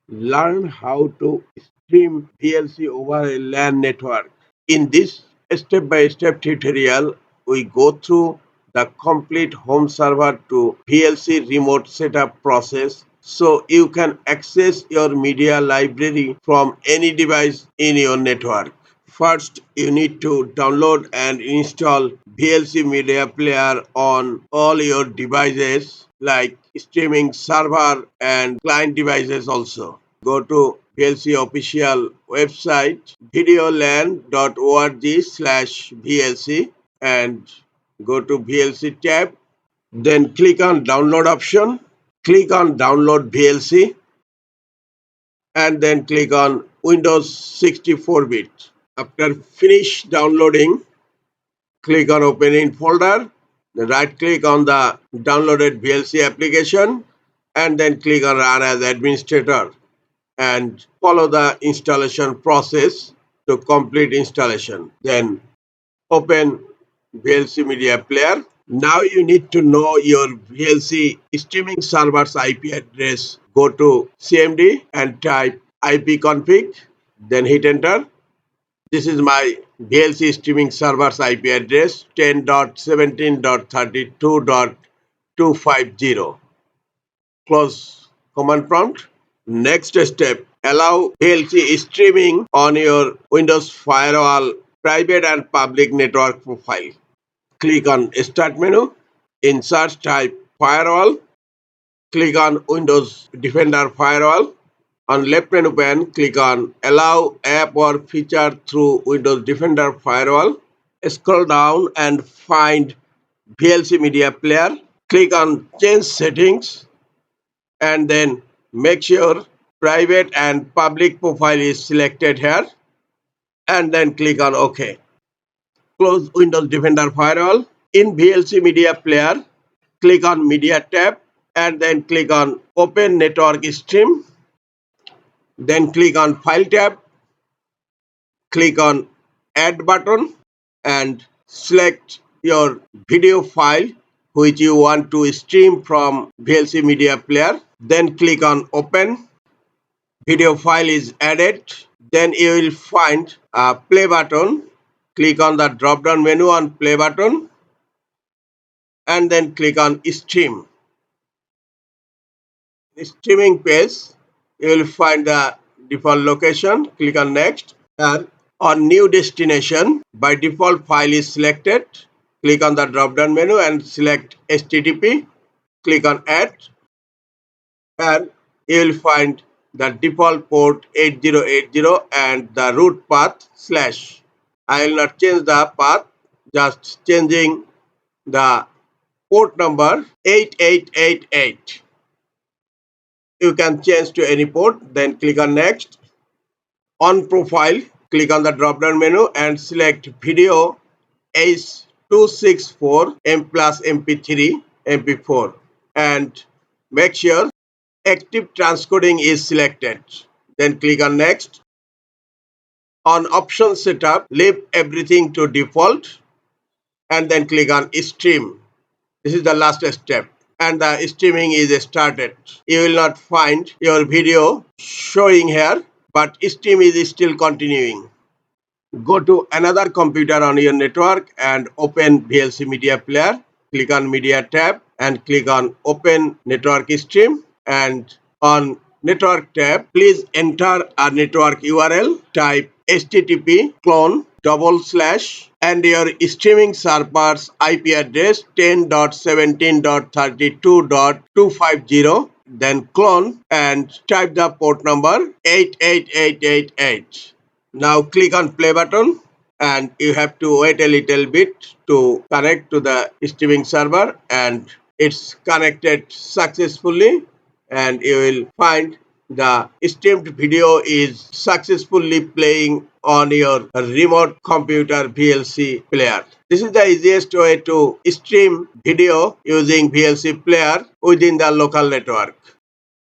Learn how to stream VLC over a LAN network. In this step-by-step tutorial, we go through the complete home server to VLC remote setup process so you can access your media library from any device in your network. First, you need to download and install VLC Media Player on all your devices like streaming server and client devices also. Go to VLC official website videolan.org/VLC and go to VLC tab. Then click on download option. Click on download VLC and then click on Windows 64-bit. After finish downloading, click on open in folder, then right click on the downloaded VLC application and then click on run as administrator and follow the installation process to complete installation. Then open VLC Media Player. Now you need to know your VLC streaming server's IP address. Go to CMD and type ipconfig, then hit enter. This is my VLC streaming server's IP address 10.17.32.250. Close command prompt. Next step, allow VLC streaming on your Windows Firewall private and public network profile. Click on Start menu. In search type Firewall. Click on Windows Defender Firewall. On left menu pane, click on Allow app or feature through Windows Defender Firewall. Scroll down and find VLC Media Player. Click on Change Settings and then make sure private and public profile is selected here and then click on OK. Close Windows Defender Firewall. In VLC Media Player, click on Media tab and then click on Open Network Stream. Then click on File tab, click on Add button and select your video file which you want to stream from VLC Media Player. Then click on Open. Video file is added. Then you will find a play button. Click on the drop down menu on play button and then click on Stream. Streaming page, you will find the default location. Click on Next. And on New Destination, by default file is selected. Click on the drop down menu and select HTTP. Click on Add and you will find the default port 8080 and the root path /. I will not change the path, just changing the port number 8888. You can change to any port, then click on Next. On Profile, click on the drop down menu and select Video H264 M plus MP3 MP4 and make sure Active Transcoding is selected. Then click on Next. On Option Setup, leave everything to default and then click on Stream. This is the last step and the streaming is started. You will not find your video showing here, but stream is still continuing. Go to another computer on your network and open VLC Media Player. Click on Media tab and click on Open Network Stream. And on Network tab, please enter a network URL. Type http :/ and your streaming server's IP address 10.17.32.250. Then clone and type the port number 88888. Now click on play button and you have to wait a little bit to connect to the streaming server and it's connected successfully and you will find the streamed video is successfully playing on your remote computer VLC player. This is the easiest way to stream video using VLC player within the local network.